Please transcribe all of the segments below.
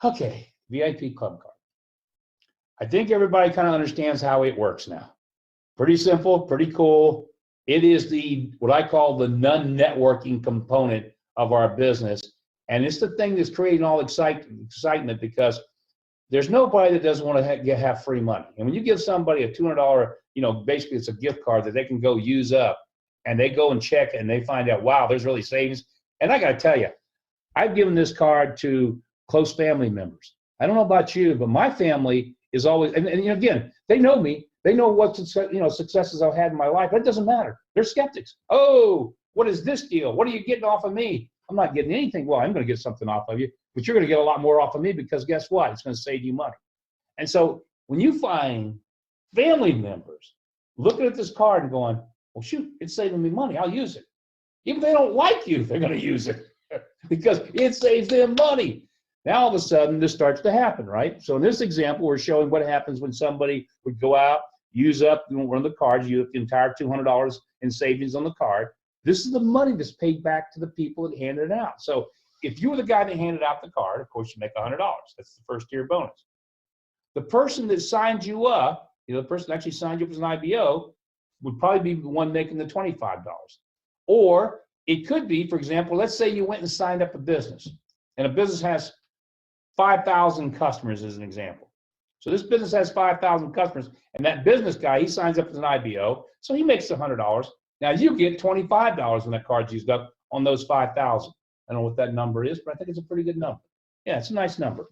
Okay, VIP club card. I think everybody kind of understands how it works now. Pretty simple, pretty cool. It is the what I call the non-networking component of our business, and it's the thing that's creating all excitement because there's nobody that doesn't want to have free money. And when you give somebody a $200, basically it's a gift card that they can go use up, and they go and check it and they find out, wow, there's really savings. And I got to tell you, I've given this card to close family members. I don't know about you, but my family is always, and again, they know me. They know what successes I've had in my life, but it doesn't matter. They're skeptics. Oh, what is this deal? What are you getting off of me? I'm not getting anything. Well, I'm going to get something off of you, but you're going to get a lot more off of me because guess what? It's going to save you money. And so when you find family members looking at this card and going, well, shoot, it's saving me money. I'll use it. Even if they don't like you, they're going to use it because it saves them money. Now, all of a sudden, this starts to happen, right? So in this example, we're showing what happens when somebody would go out, use up one of the cards, use up the entire $200 in savings on the card. This is the money that's paid back to the people that handed it out. So if you were the guy that handed out the card, of course, you make $100. That's the first year bonus. The person that signed you up, the person that actually signed you up as an IBO, would probably be the one making the $25. Or it could be, for example, let's say you went and signed up a business, and a business has 5,000 customers as an example. So this business has 5,000 customers, and that business guy, he signs up as an IBO, so he makes $100. Now you get $25 when that card's used up on those 5,000. I don't know what that number is, but I think it's a pretty good number. Yeah, it's a nice number.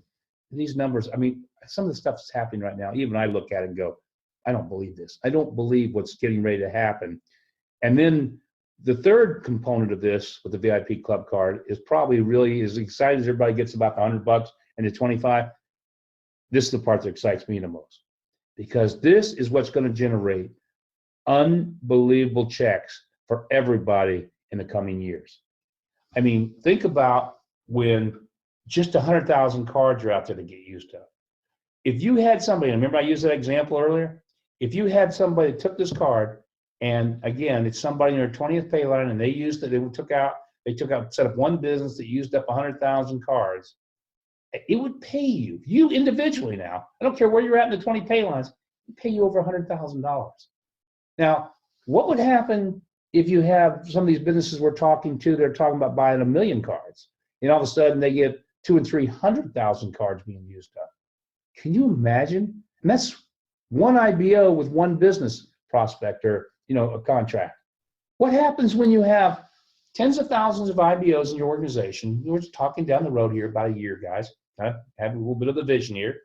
And these numbers, I mean, some of the stuff that's happening right now, even I look at it and go, I don't believe this. I don't believe what's getting ready to happen. And then the third component of this with the VIP club card is probably really as excited as everybody gets about the $100 and the 25. This is the part that excites me the most, because this is what's going to generate unbelievable checks for everybody in the coming years. I mean, think about when just 100,000 cards are out there to get used up. If you had somebody, remember I used that example earlier? If you had somebody that took this card, and again, it's somebody in their 20th pay line, and they used it, set up one business that used up 100,000 cards, it would pay you individually now, I don't care where you're at in the 20 pay lines, it would pay you over $100,000. Now, what would happen if you have some of these businesses we're talking to, they're talking about buying 1 million cards, and all of a sudden they get 200,000 and 300,000 cards being used up? Can you imagine? And that's one IBO with one business prospect or a contract. What happens when you have tens of thousands of IBOs in your organization? We're just talking down the road here about a year, guys. I have a little bit of a vision here.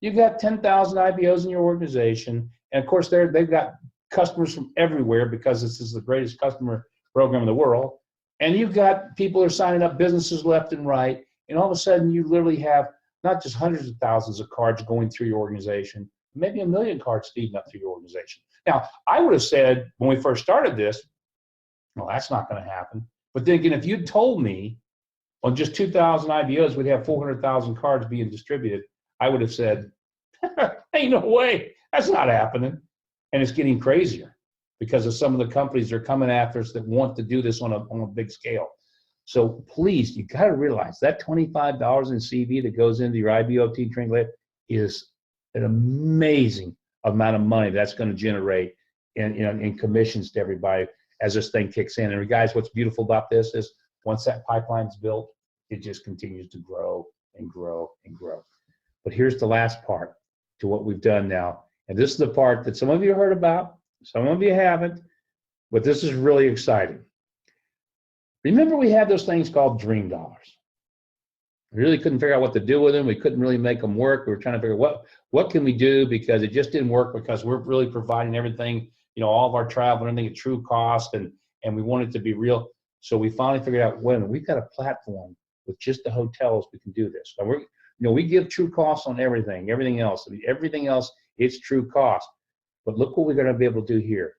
You've got 10,000 IBOs in your organization, and of course they've got customers from everywhere because this is the greatest customer program in the world. And you've got people who are signing up businesses left and right, and all of a sudden you literally have not just hundreds of thousands of cards going through your organization, maybe 1 million cards feeding up through your organization. Now, I would have said when we first started this, well, that's not going to happen. But then again, if you'd told me on just 2,000 IBOs, we'd have 400,000 cards being distributed, I would have said, ain't no way, that's not happening. And it's getting crazier because of some of the companies that are coming after us that want to do this on a big scale. So please, you got to realize that $25 in CV that goes into your IBO team training is an amazing amount of money that's going to generate in commissions to everybody as this thing kicks in. And guys, what's beautiful about this is once that pipeline's built, it just continues to grow and grow and grow. But here's the last part to what we've done now. And this is the part that some of you heard about, some of you haven't, but this is really exciting. Remember, we had those things called dream dollars. We really couldn't figure out what to do with them. We couldn't really make them work. We were trying to figure what can we do, because it just didn't work, because we're really providing everything, all of our travel and everything at true cost, and we want it to be real. So we finally figured out, wait a minute, we've got a platform with just the hotels, we can do this. And we give true cost on everything else. I mean, everything else, it's true cost. But look what we're going to be able to do here.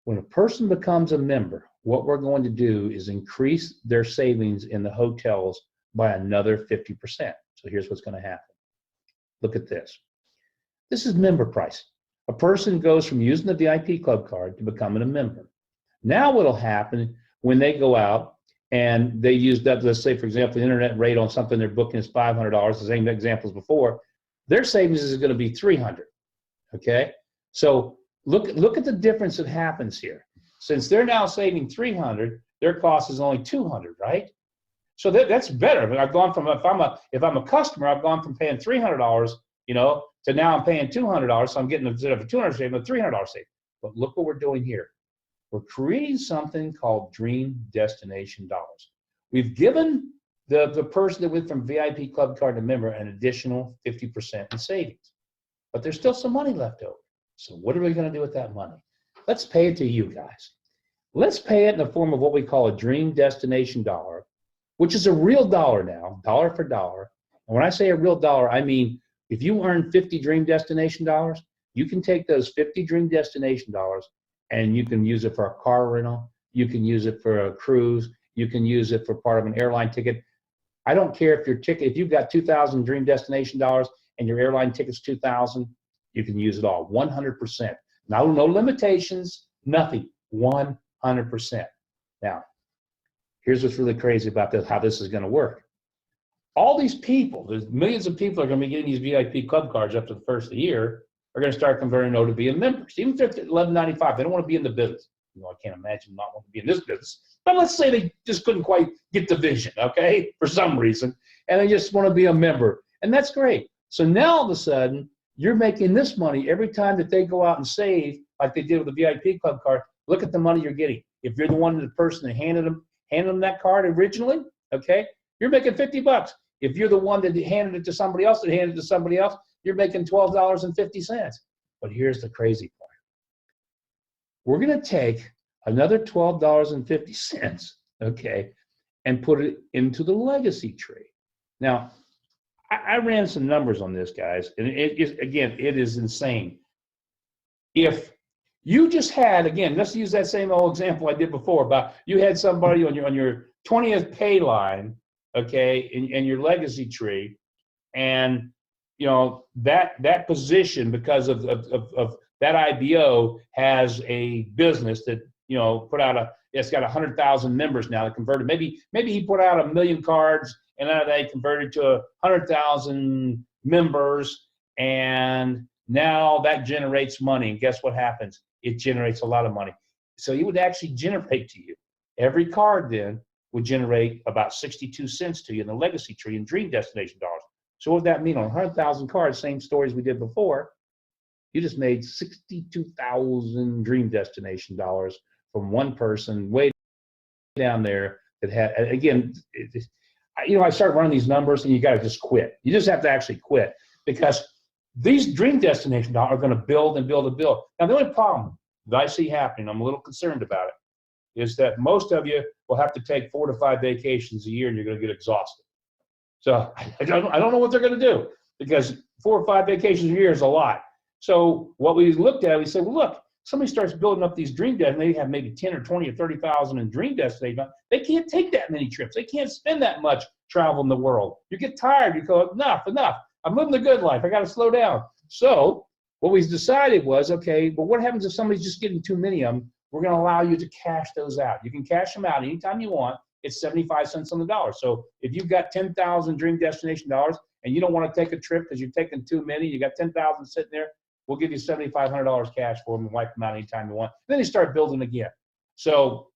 When a person becomes a member, what we're going to do is increase their savings in the hotels by another 50%. So here's what's going to happen. Look at this. This is member price. A person goes from using the VIP club card to becoming a member. Now what'll happen when they go out and they use that, let's say, for example, the internet rate on something they're booking is $500, the same examples before, their savings is going to be $300. Okay, so look at the difference that happens here. Since they're now saving $300, their cost is only $200, right? So that's better. I mean, I've gone from, if I'm a customer, I've gone from paying $300, to now I'm paying $200. So I'm getting, instead of a $200 saving, a $300 saving. But look what we're doing here. We're creating something called Dream Destination Dollars. We've given the person that went from VIP Club Card to member an additional 50% in savings. But there's still some money left over. So what are we going to do with that money? Let's pay it to you guys. Let's pay it in the form of what we call a Dream Destination Dollar, which is a real dollar now, dollar for dollar. And when I say a real dollar, I mean, if you earn 50 Dream Destination Dollars, you can take those 50 Dream Destination Dollars and you can use it for a car rental. You can use it for a cruise. You can use it for part of an airline ticket. I don't care if your ticket, if you've got 2,000 Dream Destination Dollars and your airline ticket's 2,000, you can use it all, 100%. No limitations, nothing, 100%. Now, here's what's really crazy about this, how this is going to work. All these people, there's millions of people are going to be getting these VIP club cards up to the first of the year, are going to start converting over to being members. Even if they're at $11.95, they don't want to be in the business. I can't imagine not wanting to be in this business. But let's say they just couldn't quite get the vision, okay, for some reason, and they just want to be a member. And that's great. So now all of a sudden, you're making this money every time that they go out and save, like they did with the VIP club card. Look at the money you're getting. If you're the person that handed them that card originally, okay, you're making $50. If you're the one that handed it to somebody else that handed it to somebody else, you're making $12.50. But here's the crazy part. We're going to take another $12.50, okay, and put it into the legacy tree. Now, I ran some numbers on this, guys, and it is insane. If you just had, again, let's use that same old example I did before about you had somebody on your 20th pay line, okay, in your legacy tree, and that position, because of that IBO, has a business that put out it's got 100,000 members now that converted. Maybe he put out 1 million cards, and then they converted to 100,000 members, and now that generates money. And guess what happens? It generates a lot of money. So it would actually generate to you. Every card then would generate about 62 cents to you in the legacy tree in Dream Destination Dollars. So what would that mean? On 100,000 cards, same stories we did before, you just made 62,000 Dream Destination Dollars from one person way down there that had, again, I start running these numbers and you got to just quit. You just have to actually quit, because these Dream Destination Dollars are going to build and build and build. Now, the only problem that I see happening, I'm a little concerned about it, is that most of you will have to take 4 to 5 vacations a year and you're going to get exhausted. So I don't know what they're going to do, because 4 or 5 vacations a year is a lot. So what we looked at, we said, well, look, somebody starts building up these Dream Destinations, they have maybe 10 or 20 or 30,000 in Dream Destinations. They can't take that many trips. They can't spend that much traveling the world. You get tired. You go, enough. I'm living the good life. I got to slow down. So what we decided was, okay, but what happens if somebody's just getting too many of them? We're going to allow you to cash those out. You can cash them out anytime you want. It's 75 cents on the dollar. So if you've got 10,000 Dream Destination Dollars and you don't want to take a trip because you're taking too many, you got 10,000 sitting there, we'll give you $7,500 cash for them and wipe them out anytime you want. Then you start building again. So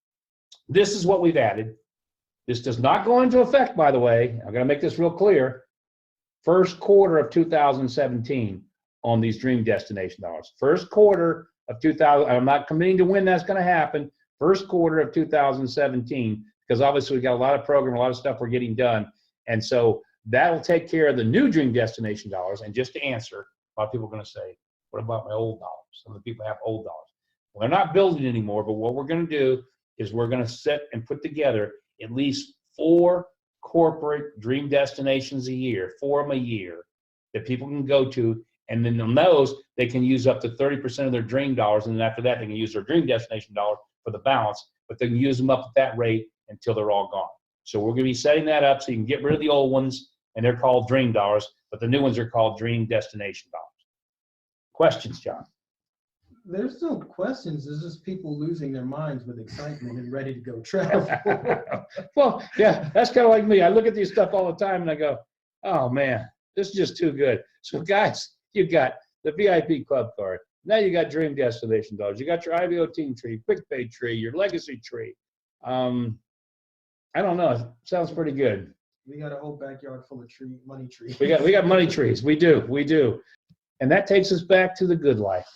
this is what we've added. This does not go into effect, by the way. I'm going to make this real clear. First quarter of 2017 on these Dream Destination Dollars. First quarter of 2000. I'm not committing to when that's going to happen. First quarter of 2017, because obviously we've got a lot of program, a lot of stuff we're getting done. And so that will take care of the new Dream Destination Dollars. And just to answer, a lot of people are going to say, what about my old dollars? Some of the people have old dollars. Well, they're not building anymore, but what we're going to do is we're going to set and put together at least 4 corporate Dream Destinations a year, 4 of them a year, that people can go to, and then on those, they can use up to 30% of their Dream dollars, and then after that, they can use their Dream Destination dollar for the balance, but they can use them up at that rate until they're all gone. So we're going to be setting that up so you can get rid of the old ones, and they're called Dream dollars, but the new ones are called Dream Destination dollars. Questions, John? There's still questions. There's just people losing their minds with excitement and ready to go travel. Well, yeah, that's kind of like me. I look at these stuff all the time and I go, oh man, this is just too good. So guys, you got the VIP club card. Now you got dream destination dollars. You got your IVO team tree, quick pay tree, your legacy tree. I don't know. It sounds pretty good. We got a whole backyard full of money trees. We got money trees. We do. And that takes us back to the good life.